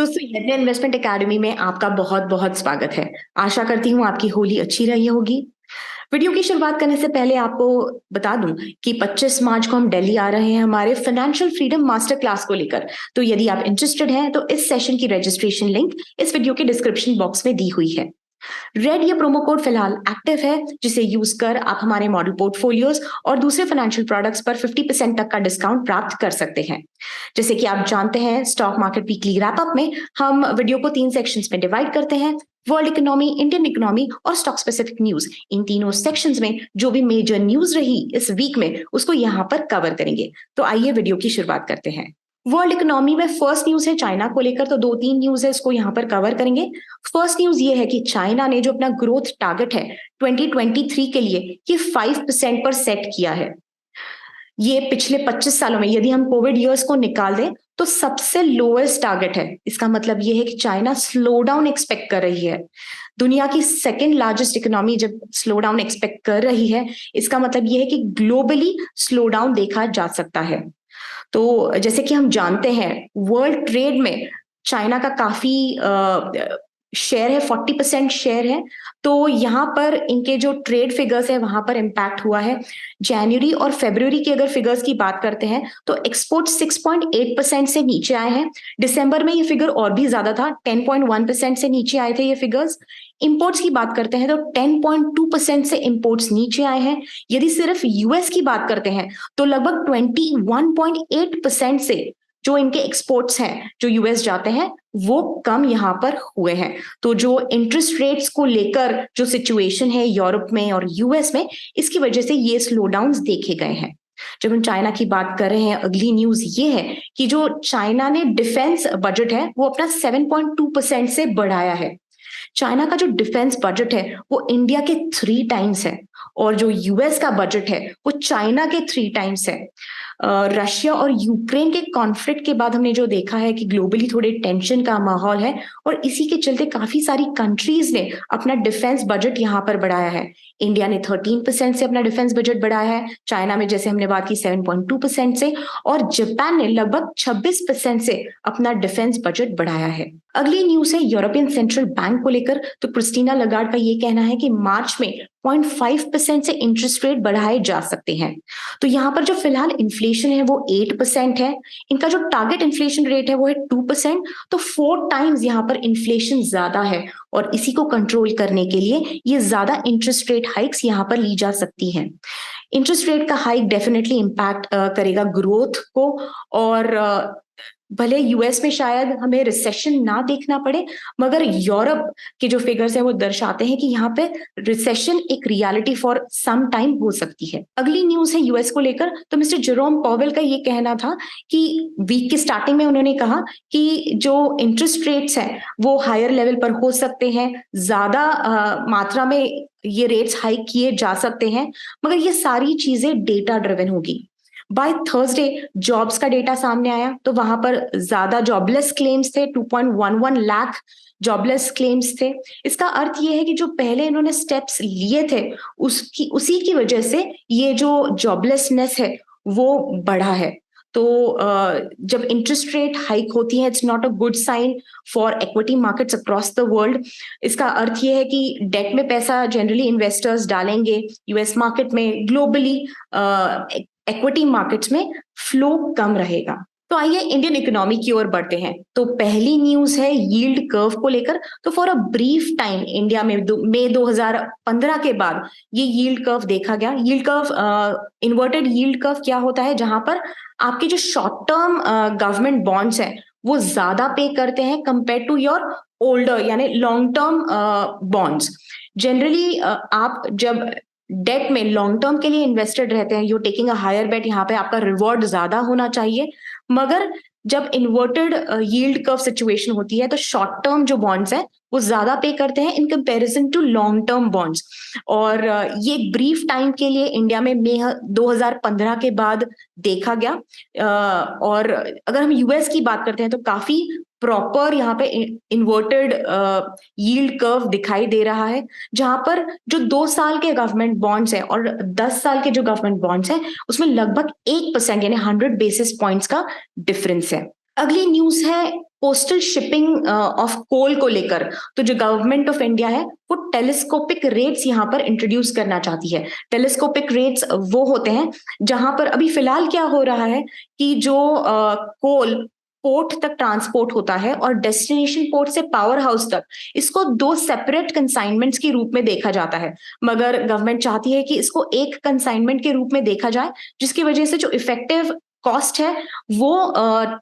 दोस्तों, यज्ञ investment academy में आपका बहुत बहुत स्वागत है। आशा करती हूँ आपकी होली अच्छी रही होगी। वीडियो की शुरुआत करने से पहले आपको बता दूं कि 25 मार्च को हम दिल्ली आ रहे हैं हमारे फाइनेंशियल फ्रीडम मास्टर क्लास को लेकर। तो यदि आप इंटरेस्टेड हैं तो इस सेशन की रजिस्ट्रेशन लिंक इस वीडियो के डिस्क्रिप्शन बॉक्स में दी हुई है। रेड ये प्रोमो कोड फिलहाल एक्टिव है, जिसे यूज कर आप हमारे मॉडल पोर्टफोलियोज और दूसरे फाइनेंशियल प्रोडक्ट्स पर 50% तक का डिस्काउंट प्राप्त कर सकते हैं। जैसे कि आप जानते हैं, स्टॉक मार्केट वीकली रैपअप में हम वीडियो को 3 सेक्शंस में डिवाइड करते हैं। वर्ल्ड इकोनॉमी, इंडियन इकोनॉमी और स्टॉक स्पेसिफिक न्यूज। इन तीनों सेक्शंस में जो भी मेजर न्यूज रही इस वीक में उसको यहाँ पर कवर करेंगे। तो आइए वीडियो की शुरुआत करते हैं। वर्ल्ड इकोनॉमी में फर्स्ट न्यूज है चाइना को लेकर, तो 2-3 न्यूज है, इसको यहाँ पर कवर करेंगे। फर्स्ट न्यूज ये है कि चाइना ने जो अपना ग्रोथ टारगेट है 2023 के लिए ये 5% पर सेट किया है। ये पिछले 25 सालों में यदि हम कोविड ईयर्स को निकाल दें तो सबसे लोएस्ट टारगेट है। इसका मतलब ये है कि चाइना स्लो डाउन एक्सपेक्ट कर रही है। दुनिया की सेकेंड लार्जेस्ट इकोनॉमी जब स्लो डाउन एक्सपेक्ट कर रही है, इसका मतलब ये है कि ग्लोबली स्लो डाउन देखा जा सकता है। तो जैसे कि हम जानते हैं, वर्ल्ड ट्रेड में चाइना का काफी शेयर है, 40% शेयर है। तो यहाँ पर इनके जो ट्रेड फिगर्स है वहां पर इम्पैक्ट हुआ है। जनवरी और फरवरी की अगर फिगर्स की बात करते हैं तो एक्सपोर्ट 6.8% से नीचे आए हैं। दिसंबर में ये फिगर और भी ज्यादा था, 10.1% से नीचे आए थे ये फिगर्स। इंपोर्ट्स की बात करते हैं तो 10.2% से इंपोर्ट्स नीचे आए हैं। यदि सिर्फ यूएस की बात करते हैं तो लगभग 21.8% से जो इनके एक्सपोर्ट्स हैं जो यूएस जाते हैं वो कम यहाँ पर हुए हैं। तो जो इंटरेस्ट रेट्स को लेकर जो सिचुएशन है यूरोप में और यूएस में, इसकी वजह से ये स्लो डाउन्स देखे गए हैं। जब हम चाइना की बात कर रहे हैं, अगली न्यूज ये है कि जो चाइना ने डिफेंस बजट है वो अपना 7.2% से बढ़ाया है। चाइना का जो डिफेंस बजट है वो इंडिया के 3 टाइम्स है और जो यूएस का बजट है वो चाइना के 3 टाइम्स है। रशिया और यूक्रेन के कॉन्फ्लिक्ट के बाद हमने जो देखा है कि ग्लोबली थोड़े टेंशन का माहौल है और इसी के चलते काफी सारी कंट्रीज ने अपना डिफेंस बजट यहाँ पर बढ़ाया है। इंडिया ने 13% से अपना डिफेंस बजट बढ़ाया है, चाइना में जैसे हमने बात की 7.2% से, और जापान ने लगभग 26% से अपना डिफेंस बजट बढ़ाया है। अगली न्यूज है यूरोपियन सेंट्रल बैंक को लेकर। तो क्रिस्टीना लगार्ड का ये कहना है कि मार्च में 0.5% से इंटरेस्ट रेट बढ़ाए जा सकते हैं। तो यहाँ पर जो फिलहाल इन्फ्लेशन है वो 8% है। इनका जो टारगेट इन्फ्लेशन रेट है वो है 2%। तो 4 टाइम्स यहाँ पर इन्फ्लेशन ज्यादा है और इसी को कंट्रोल करने के लिए ये ज्यादा इंटरेस्ट रेट हाइक्स यहाँ पर ली जा सकती हैं। इंटरेस्ट रेट का हाइक डेफिनेटली इम्पैक्ट करेगा ग्रोथ को, और भले यूएस में शायद हमें रिसेशन ना देखना पड़े, मगर यूरोप के जो फिगर्स है वो दर्शाते हैं कि यहाँ पे रिसेशन एक रियलिटी फॉर सम टाइम हो सकती है। अगली न्यूज है यूएस को लेकर। तो मिस्टर जेरोम पॉवेल का ये कहना था कि वीक की स्टार्टिंग में उन्होंने कहा कि जो इंटरेस्ट रेट्स हैं वो हायर लेवल पर हो सकते हैं, ज्यादा मात्रा में ये रेट्स हाइक किए जा सकते हैं, मगर ये सारी चीजें डेटा ड्रिवन होगी। बाय थर्सडे जॉब्स का डेटा सामने आया तो वहां पर ज्यादा जॉबलेस क्लेम्स थे, 2.11 लाख जॉबलेस क्लेम्स थे। इसका अर्थ ये है कि जो पहले इन्होंने स्टेप्स लिए थे उसी की वजह से ये जो जॉबलेसनेस है वो बढ़ा है। तो जब इंटरेस्ट रेट हाइक होती है, it's not a good sign for equity markets across the world. इसका अर्थ ये है कि डेट में पैसा जनरली इन्वेस्टर्स डालेंगे यूएस मार्केट में, ग्लोबली इक्विटी मार्केट्स में फ्लो कम रहेगा। तो आइए इंडियन इकोनॉमी की ओर बढ़ते हैं। तो पहली न्यूज है यील्ड कर्व को लेकर। तो for a brief time India में मई 2015 के बाद ये यील्ड कर्व देखा गया। Yield curve, inverted yield curve क्या होता है, जहां पर आपके जो शॉर्ट टर्म गवर्नमेंट बॉन्ड्स हैं वो ज्यादा पे करते हैं कंपेयर टू योर ओल्डर यानी लॉन्ग टर्म बॉन्ड्स। जनरली आप जब डेट में लॉन्ग टर्म के लिए इन्वेस्टेड रहते हैं, यू टेकिंग अ हायर बेट, यहाँ पे आपका रिवॉर्ड ज्यादा होना चाहिए। मगर जब इन्वर्टेड यील्ड कर्व सिचुएशन होती है तो शॉर्ट टर्म जो बॉन्ड्स हैं वो ज्यादा पे करते हैं in comparison to long term bonds. और ये ब्रीफ टाइम के लिए इंडिया में मई 2015 के बाद देखा गया। और अगर हम यूएस की बात करते हैं तो काफी प्रॉपर यहाँ पे इन्वर्टेड यील्ड कर्व दिखाई दे रहा है, जहां पर जो 2 साल के गवर्नमेंट बॉन्ड्स हैं और 10 साल के जो गवर्नमेंट बॉन्ड्स हैं उसमें लगभग 1% यानी 100 बेसिस पॉइंट्स का डिफरेंस है। अगली न्यूज है कोस्टल शिपिंग ऑफ कोल को लेकर तो जो गवर्नमेंट ऑफ इंडिया है वो टेलीस्कोपिक रेट्स यहाँ पर इंट्रोड्यूस करना चाहती है। टेलीस्कोपिक रेट्स वो होते हैं जहां पर अभी फिलहाल क्या हो रहा है कि जो कोल पोर्ट तक ट्रांसपोर्ट होता है और डेस्टिनेशन पोर्ट से पावर हाउस तक इसको दो सेपरेट कंसाइनमेंट्स के रूप में देखा जाता है, मगर गवर्नमेंट चाहती है कि इसको एक कंसाइनमेंट के रूप में देखा जाए, जिसकी वजह से जो इफेक्टिव कॉस्ट है वो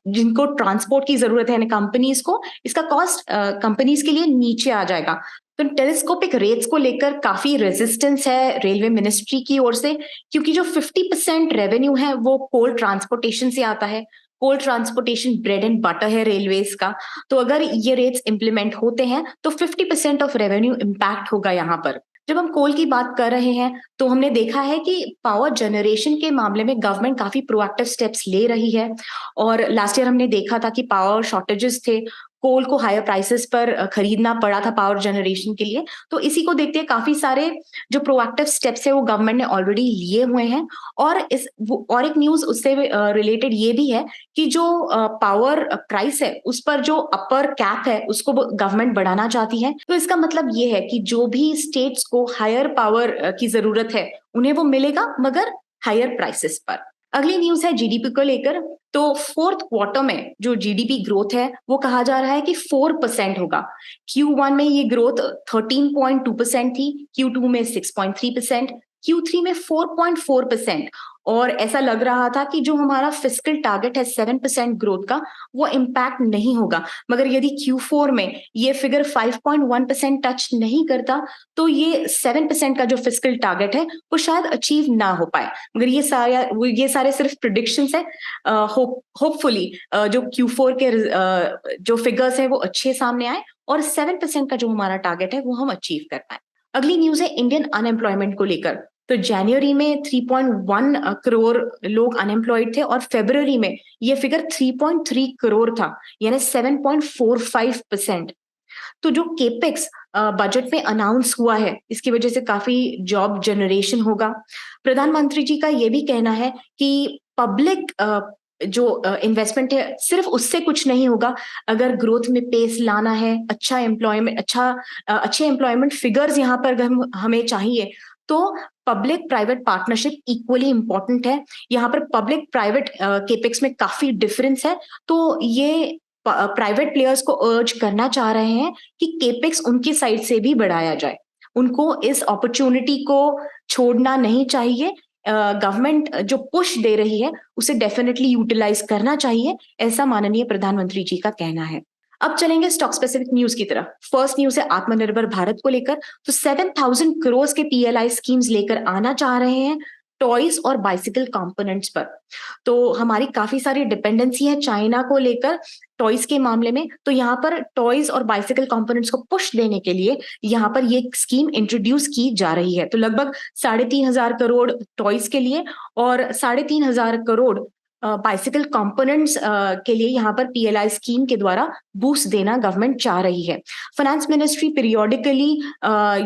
जिनको ट्रांसपोर्ट की जरूरत है कंपनीज को, इसका कॉस्ट कंपनीज के लिए नीचे आ जाएगा। तो टेलीस्कोपिक रेट्स को लेकर काफी रेजिस्टेंस है रेलवे मिनिस्ट्री की ओर से, क्योंकि जो 50% रेवेन्यू है वो कोल ट्रांसपोर्टेशन से आता है। कोल ट्रांसपोर्टेशन ब्रेड एंड बटर है रेलवेज का, तो अगर ये रेट्स इंप्लीमेंट होते हैं तो 50% ऑफ रेवेन्यू इम्पैक्ट होगा यहाँ पर। जब हम कोल की बात कर रहे हैं तो हमने देखा है कि पावर जनरेशन के मामले में गवर्नमेंट काफी प्रोएक्टिव स्टेप्स ले रही है, और लास्ट ईयर हमने देखा था कि पावर शॉर्टेजेस थे, कोल को हायर प्राइसेस पर खरीदना पड़ा था पावर जनरेशन के लिए। तो इसी को देखते काफी सारे जो प्रोएक्टिव स्टेप्स है वो गवर्नमेंट ने ऑलरेडी लिए हुए हैं। और और एक न्यूज उससे रिलेटेड ये भी है कि जो पावर प्राइस है उस पर जो अपर कैप है उसको गवर्नमेंट बढ़ाना चाहती है। तो इसका मतलब ये है कि जो भी स्टेट्स को हायर पावर की जरूरत है उन्हें वो मिलेगा, मगर हायर प्राइसेस पर। अगली न्यूज है जीडीपी को लेकर। तो फोर्थ क्वार्टर में जो जीडीपी ग्रोथ है वो कहा जा रहा है कि 4% होगा। Q1 में ये ग्रोथ 13.2% थी, Q2 में 6.3%, Q3 में 4.4%। और ऐसा लग रहा था कि जो हमारा फिस्कल टारगेट है 7% ग्रोथ का वो इम्पैक्ट नहीं होगा, मगर यदि Q4 में ये फिगर 5.1% टच नहीं करता तो ये 7% का जो फिस्कल टारगेट है वो शायद अचीव ना हो पाए। मगर ये सारे सिर्फ प्रिडिक्शंस है। होपफुली जो Q4 के जो फिगर्स है वो अच्छे सामने आए और 7% का जो हमारा टारगेट है वो हम अचीव कर पाए। अगली न्यूज है इंडियन अनएम्प्लॉयमेंट को लेकर। तो जनवरी में 3.1 करोड़ लोग अनएम्प्लॉयड थे और फरवरी में ये फिगर 3.3 करोड़ था, यानी 7.45%। तो जो केपेक्स बजट में अनाउंस हुआ है इसकी वजह से काफी जॉब जनरेशन होगा। प्रधानमंत्री जी का ये भी कहना है कि पब्लिक जो इन्वेस्टमेंट है सिर्फ उससे कुछ नहीं होगा, अगर ग्रोथ में पेस लाना है, अच्छे एम्प्लॉयमेंट फिगर्स यहाँ पर हमें चाहिए तो public private partnership equally important है। यहाँ पर पब्लिक प्राइवेट केपेक्स में काफी डिफरेंस है, तो ये प्राइवेट प्लेयर्स को अर्ज करना चाह रहे हैं कि केपेक्स उनकी साइड से भी बढ़ाया जाए। उनको इस अपॉर्चुनिटी को छोड़ना नहीं चाहिए। गवर्नमेंट जो पुश दे रही है उसे डेफिनेटली यूटिलाइज करना चाहिए, ऐसा माननीय प्रधानमंत्री जी का कहना है। अब चलेंगे स्टॉक स्पेसिफिक न्यूज की तरफ। फर्स्ट न्यूज है आत्मनिर्भर भारत को लेकर। तो 7,000 करोड़ के पीएलआई स्कीम्स लेकर आना चाह रहे हैं टॉयज और बाइसिकल कंपोनेंट्स पर। तो हमारी काफी सारी डिपेंडेंसी है चाइना को लेकर टॉयज के मामले में, तो यहाँ पर टॉयज और बाइसिकल कंपोनेंट्स को पुश देने के लिए यहाँ पर ये स्कीम इंट्रोड्यूस की जा रही है। तो लगभग 3,500 करोड़ टॉयज के लिए और 3,500 करोड़ बाइसिकल कंपोनेंट्स के लिए यहाँ पर पीएलआई स्कीम के द्वारा बूस्ट देना गवर्नमेंट चाह रही है। फाइनेंस मिनिस्ट्री पीरियोडिकली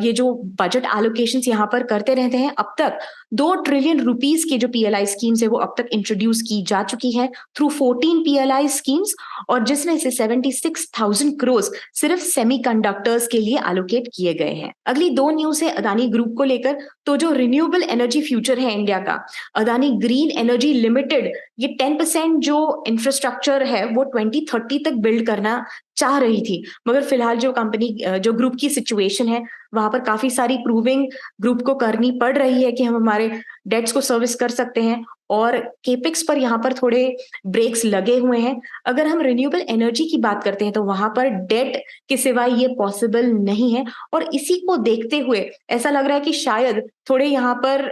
ये जो बजट एलोकेशंस यहाँ पर करते रहते हैं। अब तक 2 ट्रिलियन रुपीस की जो पीएलआई स्कीम्स है वो अब तक इंट्रोड्यूस की जा चुकी है थ्रू 14 पीएलआई स्कीम्स, और जिसमें से 76,000 करोड़ सिर्फ सेमीकंडक्टर्स के लिए एलोकेट किए गए हैं। अगली 2 न्यूज है अदानी ग्रुप को लेकर। तो जो रिन्यूएबल एनर्जी फ्यूचर है इंडिया का, अदानी ग्रीन एनर्जी लिमिटेड ये 10% जो इंफ्रास्ट्रक्चर है वो 2030 तक बिल्ड करना चाह रही थी, मगर फिलहाल जो कंपनी जो ग्रुप की सिचुएशन है वहां पर काफी सारी प्रूविंग ग्रुप को करनी पड़ रही है कि हम हमारे डेट्स को सर्विस कर सकते हैं, और केपेक्स पर यहाँ पर थोड़े ब्रेक्स लगे हुए हैं। अगर हम रिन्यूएबल एनर्जी की बात करते हैं तो वहां पर डेट के सिवाय ये पॉसिबल नहीं है, और इसी को देखते हुए ऐसा लग रहा है कि शायद थोड़े यहाँ पर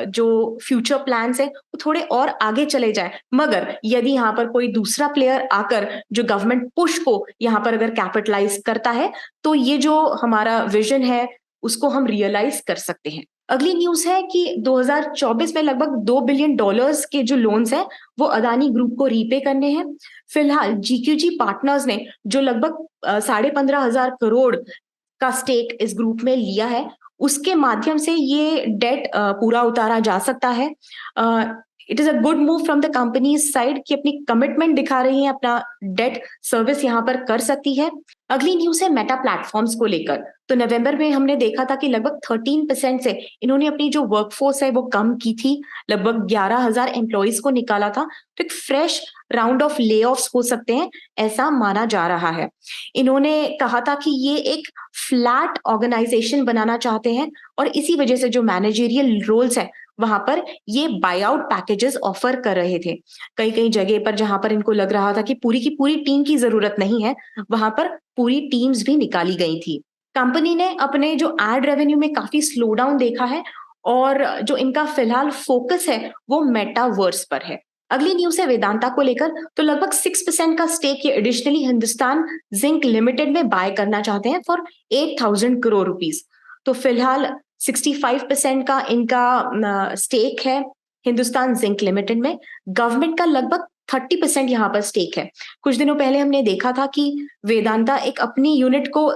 जो फ्यूचर प्लान्स है वो थोड़े और आगे चले जाए। मगर यदि यहाँ पर कोई दूसरा प्लेयर आकर जो गवर्नमेंट पुश को यहाँ पर अगर कैपिटलाइज करता है तो ये जो हमारा विजन है उसको हम रियलाइज कर सकते हैं। अगली न्यूज है कि 2024 में लगभग $2 बिलियन के जो लोन्स हैं वो अदानी ग्रुप को रीपे करने हैं। फिलहाल जीक्यूजी पार्टनर्स ने जो लगभग 15,500 करोड़ का स्टेक इस ग्रुप में लिया है उसके माध्यम से ये डेट पूरा उतारा जा सकता है। It is a good move from the company side कि अपनी कमिटमेंट दिखा रही है, अपना डेट सर्विस यहाँ पर कर सकती है। अगली न्यूज है मेटा प्लेटफॉर्म्स को लेकर। तो नवंबर में हमने देखा था कि लगभग 13% से इन्होंने अपनी जो वर्कफोर्स है वो कम की थी, लगभग 11,000 एम्प्लॉइज को निकाला था। तो एक फ्रेश राउंड ऑफ ले हो सकते हैं, ऐसा माना जा रहा है। इन्होंने कहा था कि ये एक फ्लैट ऑर्गेनाइजेशन बनाना चाहते हैं और इसी वजह से जो मैनेजरियल रोल्स है वहां पर ये बाय आउट पैकेजेस ऑफर कर रहे थे। कई कई जगह पर जहां पर इनको लग रहा था कि पूरी की पूरी टीम की जरूरत नहीं है, वहां पर पूरी टीम्स भी निकाली गई थी। कंपनी ने अपने जो एड रेवेन्यू में काफी स्लो डाउन देखा है और जो इनका फिलहाल फोकस है वो मेटावर्स पर है। अगली न्यूज है वेदांता को लेकर। तो लगभग 6% का स्टेक ये एडिशनली हिंदुस्तान जिंक लिमिटेड में बाय करना चाहते हैं फॉर 8,000 करोड़ रुपीस। तो फिलहाल 65% का इनका स्टेक है हिंदुस्तान जिंक लिमिटेड में। गवर्नमेंट का लगभग 30% यहाँ पर स्टेक है। कुछ दिनों पहले हमने देखा था कि वेदांता एक अपनी यूनिट को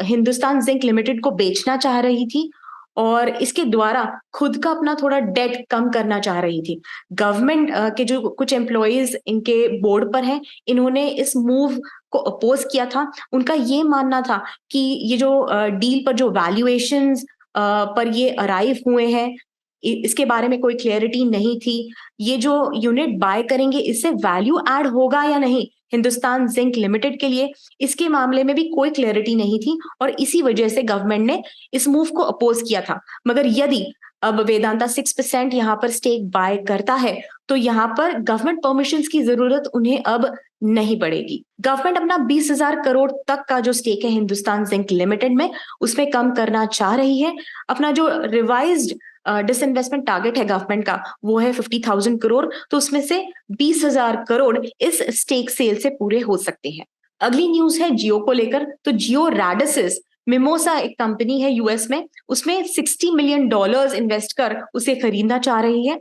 हिंदुस्तान जिंक लिमिटेड को बेचना चाह रही थी और इसके द्वारा खुद का अपना थोड़ा डेट कम करना चाह रही थी। गवर्नमेंट के जो कुछ एम्प्लॉयज इनके बोर्ड पर हैं, इन्होंने इस मूव को अपोज किया था। उनका ये मानना था कि ये जो डील पर जो वैल्यूएशंस पर ये अराइव हुए हैं, इसके बारे में कोई क्लैरिटी नहीं थी। ये जो यूनिट बाय करेंगे इससे वैल्यू ऐड होगा या नहीं हिंदुस्तान जिंक लिमिटेड के लिए, इसके मामले में भी कोई क्लैरिटी नहीं थी और इसी वजह से गवर्नमेंट ने इस मूव को अपोज किया था। मगर यदि अब वेदांता 6% यहाँ पर स्टेक बाय करता है तो यहाँ पर गवर्नमेंट परमिशंस की जरूरत उन्हें अब नहीं पड़ेगी। गवर्नमेंट अपना 20,000 करोड़ तक का जो स्टेक है हिंदुस्तान जिंक लिमिटेड में उसमें कम करना चाह रही है। अपना जो रिवाइज्ड डिसइन्वेस्टमेंट टारगेट है गवर्नमेंट का वो है 50,000 करोड़, तो उसमें से 20,000 करोड़ इस स्टेक सेल से पूरे हो सकते हैं। अगली न्यूज है जियो को लेकर। तो जियो रैडिसिस मिमोसा एक कंपनी है यूएस में, उसमें $60 मिलियन इन्वेस्ट कर उसे खरीदना चाह रही है।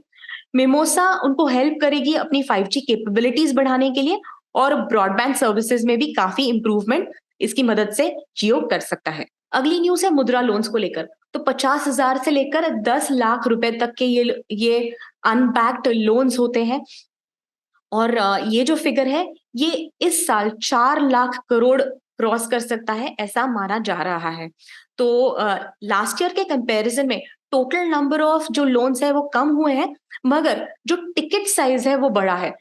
मिमोसा उनको हेल्प करेगी अपनी 5G कैपेबिलिटीज बढ़ाने के लिए और ब्रॉडबैंड सर्विसेज में भी काफी इंप्रूवमेंट इसकी मदद से जियो कर सकता है। अगली न्यूज है मुद्रा लोन्स को लेकर। तो 50,000 से लेकर 10 लाख रुपए तक के ये अनबैक्ड लोन्स होते हैं और ये जो फिगर है ये इस साल 4 लाख करोड़ क्रॉस कर सकता है, ऐसा माना जा रहा है। तो लास्ट ईयर के कंपैरिजन में टोटल नंबर ऑफ जो लोन्स है वो कम हुए हैं, मगर जो टिकट साइज है वो बड़ा है।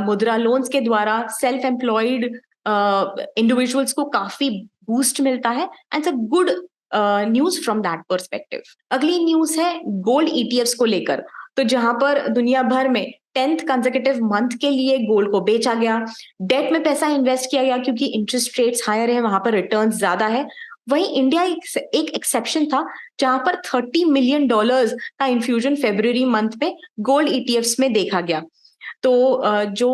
मुद्रा लोन्स के द्वारा सेल्फ एम्प्लॉयड इंडिविजुअल्स को काफी बूस्ट मिलता है and a good news from that perspective. अगली न्यूज है गोल्ड ईटीएफ्स को लेकर। तो जहां पर दुनिया भर में 10th कंसेक्यूटिव मंथ के लिए गोल्ड को बेचा गया, डेट में पैसा इन्वेस्ट किया गया क्योंकि इंटरेस्ट रेट्स हायर है, वहां पर रिटर्न ज्यादा है। वहीं इंडिया एक एक्सेप्शन था जहां पर $30 मिलियन का इन्फ्यूजन फरवरी मंथ में गोल्ड ईटीएफ्स में देखा गया। तो जो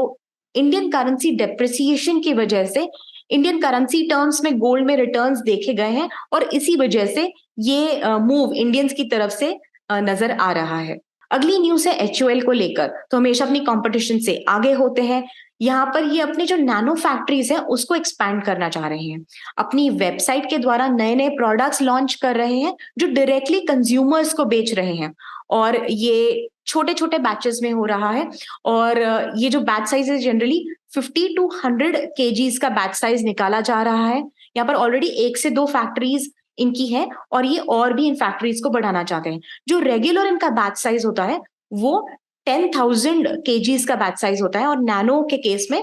इंडियन करेंसी डेप्रिसिएशन की वजह से इंडियन करेंसी टर्म्स में गोल्ड में रिटर्न्स देखे गए हैं और इसी वजह से ये मूव इंडियंस की तरफ से नजर आ रहा है। अगली न्यूज है एचयूएल को लेकर। तो हमेशा अपनी कंपटीशन से आगे होते हैं। यहाँ पर ये अपने जो नैनो फैक्ट्रीज है उसको एक्सपैंड करना चाह रहे हैं। अपनी वेबसाइट के द्वारा नए नए प्रोडक्ट्स लॉन्च कर रहे हैं जो डायरेक्टली कंज्यूमर्स को बेच रहे हैं और ये छोटे छोटे बैचेस में हो रहा है। और ये जो बैच साइज है जनरली 50 to 100 kgs का बैच साइज निकाला जा रहा है। यहाँ पर ऑलरेडी 1 से 2 फैक्ट्रीज इनकी है और ये और भी इन फैक्ट्रीज को बढ़ाना चाहते हैं। जो रेगुलर इनका बैच साइज होता है वो 10,000 kgs का बैच साइज होता है और नैनो के केस में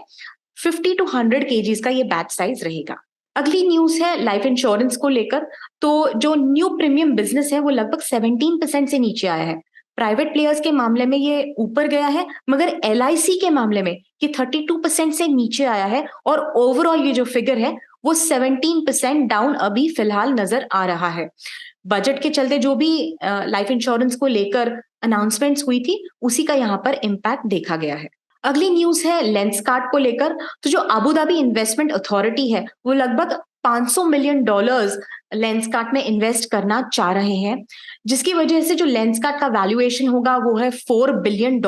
50 to 100 kgs का ये बैच साइज रहेगा। अगली न्यूज है लाइफ इंश्योरेंस को लेकर। तो जो न्यू प्रीमियम बिजनेस है वो लगभग 17% से नीचे आया है। प्राइवेट प्लेयर्स के मामले में ये ऊपर गया है, मगर एलआईसी के मामले में ये 32% से नीचे आया है और ओवरऑल ये जो फिगर है वो 17% डाउन अभी फिलहाल नजर आ रहा है। बजट के चलते जो भी लाइफ इंश्योरेंस को लेकर अनाउंसमेंट्स हुई थी उसी का यहाँ पर इम्पैक्ट देखा गया है। अगली न्यूज है लेंसकार्ट को लेकर। तो जो अबू धाबी इन्वेस्टमेंट अथॉरिटी है वो लगभग $500 मिलियन लेंसकार्ट में इन्वेस्ट करना चाह रहे हैं, जिसकी वजह से जो लेंसकार्ट का वैल्यूएशन होगा वो है $4 बिलियन।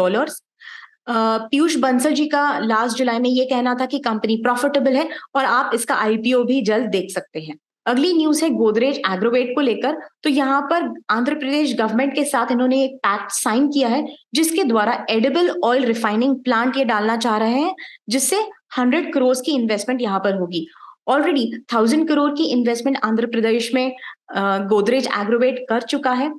पीयूष बंसल जी का लास्ट जुलाई में ये कहना था कि कंपनी प्रॉफिटेबल है और आप इसका आईपीओ भी जल्द देख सकते हैं। अगली न्यूज है गोदरेज एग्रोवेट को लेकर। तो यहाँ पर आंध्र प्रदेश गवर्नमेंट के साथ इन्होंने एक पैक्ट साइन किया है जिसके द्वारा एडिबल ऑयल रिफाइनिंग प्लांट ये डालना चाह रहे हैं, जिससे 100 करोड़ की इन्वेस्टमेंट यहाँ पर होगी। ऑलरेडी 1000 करोड़ की इन्वेस्टमेंट आंध्र प्रदेश में गोदरेज एग्रोवेट कर चुका है।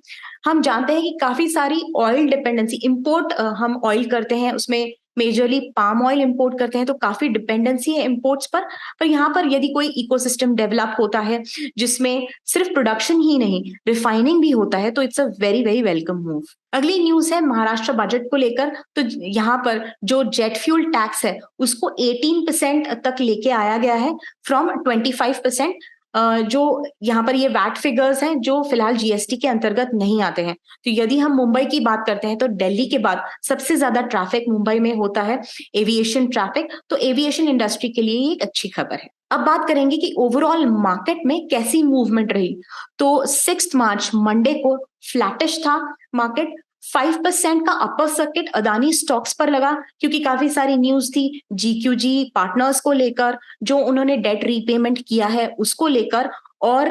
हम जानते हैं कि काफी सारी ऑयल डिपेंडेंसी इंपोर्ट हम ऑयल करते हैं, उसमें मेजरली पाम ऑयल इंपोर्ट करते हैं, तो काफी डिपेंडेंसी है इंपोर्ट्स पर यहाँ पर यदि कोई इकोसिस्टम डेवलप होता है जिसमें सिर्फ प्रोडक्शन ही नहीं रिफाइनिंग भी होता है, तो it's a very very welcome move. अगली न्यूज है महाराष्ट्र बजट को लेकर। तो यहाँ पर जो जेट फ्यूल टैक्स है उसको 18% तक लेके आया गया है फ्रॉम 25%। जो यहाँ पर ये वैट फिगर्स हैं जो फिलहाल जीएसटी के अंतर्गत नहीं आते हैं। तो यदि हम मुंबई की बात करते हैं तो दिल्ली के बाद सबसे ज्यादा ट्रैफिक मुंबई में होता है, एविएशन ट्रैफिक। तो एविएशन इंडस्ट्री के लिए ये एक अच्छी खबर है। अब बात करेंगे कि ओवरऑल मार्केट में कैसी मूवमेंट रही। तो 6 मार्च मंडे को फ्लैटिश था मार्केट। 5% का अपर सर्किट अदानी स्टॉक्स पर लगा क्योंकि काफी सारी न्यूज थी जीक्यूजी पार्टनर्स को लेकर, जो उन्होंने डेट रीपेमेंट किया है उसको लेकर। और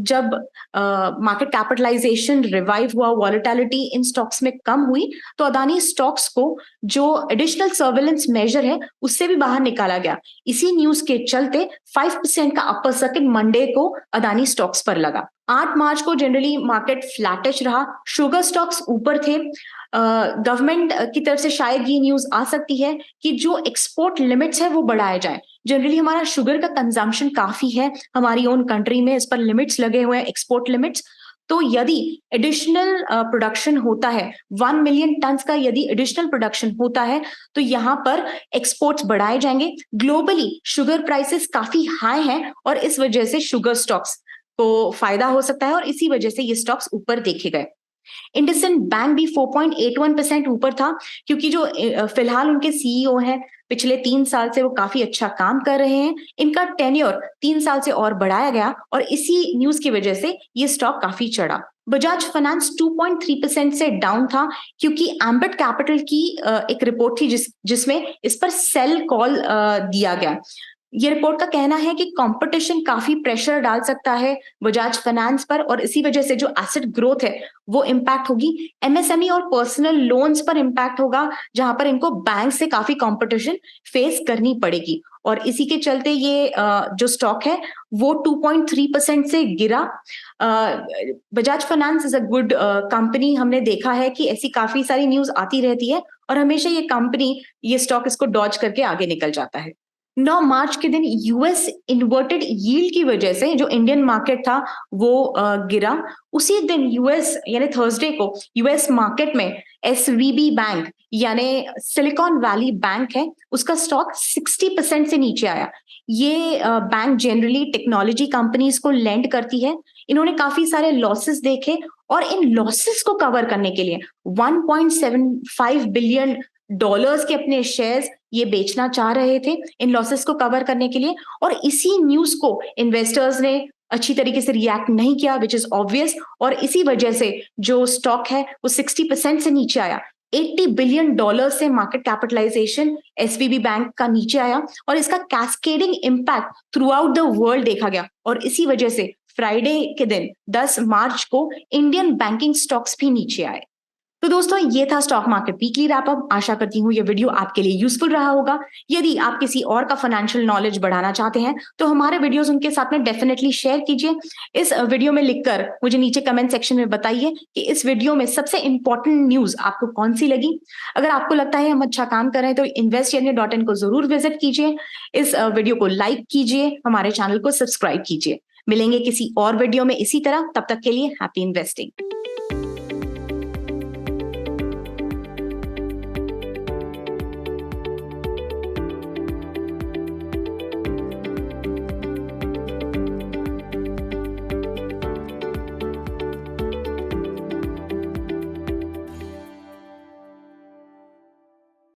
जब मार्केट कैपिटलाइजेशन रिवाइव हुआ, वॉलेटिलिटी इन स्टॉक्स में कम हुई, तो अदानी स्टॉक्स को जो एडिशनल सर्वेलेंस मेजर है उससे भी बाहर निकाला गया। इसी न्यूज के चलते 5% का अपर सर्किट मंडे को अदानी स्टॉक्स पर लगा। 8 मार्च को जनरली मार्केट फ्लैटिश रहा, शुगर स्टॉक्स ऊपर थे। गवर्नमेंट की तरफ से शायद ये न्यूज आ सकती है कि जो एक्सपोर्ट लिमिट्स है वो बढ़ाए जाए। जनरली हमारा शुगर का कंजम्पशन काफी है हमारी ओन कंट्री में, इस पर लिमिट्स लगे हुए हैं, एक्सपोर्ट लिमिट्स। तो यदि एडिशनल प्रोडक्शन होता है 1 मिलियन टन का, यदि एडिशनल प्रोडक्शन होता है तो यहाँ पर एक्सपोर्ट्स बढ़ाए जाएंगे। ग्लोबली शुगर प्राइसेस काफी हाई हैं और इस वजह से शुगर स्टॉक्स को फायदा हो सकता है और इसी वजह से ये स्टॉक्स ऊपर देखे गए। इंडसइंड बैंक भी 4.81% ऊपर था क्योंकि जो फिलहाल उनके सीईओ हैं पिछले 3 साल से वो काफी अच्छा काम कर रहे हैं। इनका टेन्योर 3 साल से और बढ़ाया गया और इसी न्यूज की वजह से ये स्टॉक काफी चढ़ा। बजाज फाइनेंस 2.3% से डाउन था क्योंकि एम्बेट कैपिटल की एक रिपोर्ट थी जिसमें इस पर सेल कॉल दिया गया। ये रिपोर्ट का कहना है कि कंपटीशन काफी प्रेशर डाल सकता है बजाज फाइनेंस पर और इसी वजह से जो एसेट ग्रोथ है वो इम्पैक्ट होगी। एमएसएमई और पर्सनल लोन्स पर इम्पैक्ट होगा जहां पर इनको बैंक से काफी कंपटीशन फेस करनी पड़ेगी और इसी के चलते ये जो स्टॉक है वो 2.3% से गिरा। Bajaj finance is a good company. हमने देखा है कि ऐसी काफी सारी न्यूज आती रहती है और हमेशा ये कंपनी, ये स्टॉक इसको डॉज करके आगे निकल जाता है। 9 मार्च के दिन यूएस इन्वर्टेड यील्ड की वजह से जो इंडियन मार्केट था वो गिरा। उसी दिन यूएस यानी थर्सडे को यूएस मार्केट में एसवीबी बैंक यानी सिलिकॉन वैली बैंक है, उसका स्टॉक 60% से नीचे आया। ये बैंक जनरली टेक्नोलॉजी कंपनीज को लेंड करती है। इन्होंने काफी सारे लॉसेस देखे और इन लॉसेस को कवर करने के लिए 1.75 बिलियन डॉलर्स के अपने शेयर्स ये बेचना चाह रहे थे इन लॉसेस को कवर करने के लिए। और इसी न्यूज को इन्वेस्टर्स ने अच्छी तरीके से रिएक्ट नहीं किया, विच इज ऑब्वियस, और इसी वजह से जो स्टॉक है वो 60% से नीचे आया। 80 बिलियन डॉलर से मार्केट कैपिटलाइजेशन एसवीबी बैंक का नीचे आया और इसका cascading impact through out the world देखा गया और इसी वजह से फ्राइडे के दिन 10 मार्च को इंडियन बैंकिंग स्टॉक्स भी नीचे आए। तो दोस्तों ये था स्टॉक मार्केट वीकली रैपअप। आशा करती हूँ ये वीडियो आपके लिए यूजफुल रहा होगा। यदि आप किसी और का फाइनेंशियल नॉलेज बढ़ाना चाहते हैं तो हमारे वीडियोस उनके साथ में डेफिनेटली शेयर कीजिए। इस वीडियो में लिखकर मुझे नीचे कमेंट सेक्शन में बताइए कि इस वीडियो में सबसे इंपॉर्टेंट न्यूज आपको कौन सी लगी। अगर आपको लगता है हम अच्छा काम कर रहे हैं तो investyania.in को जरूर विजिट कीजिए। इस वीडियो को लाइक कीजिए, हमारे चैनल को सब्सक्राइब कीजिए। मिलेंगे किसी और वीडियो में इसी तरह, तब तक के लिए हैप्पी इन्वेस्टिंग।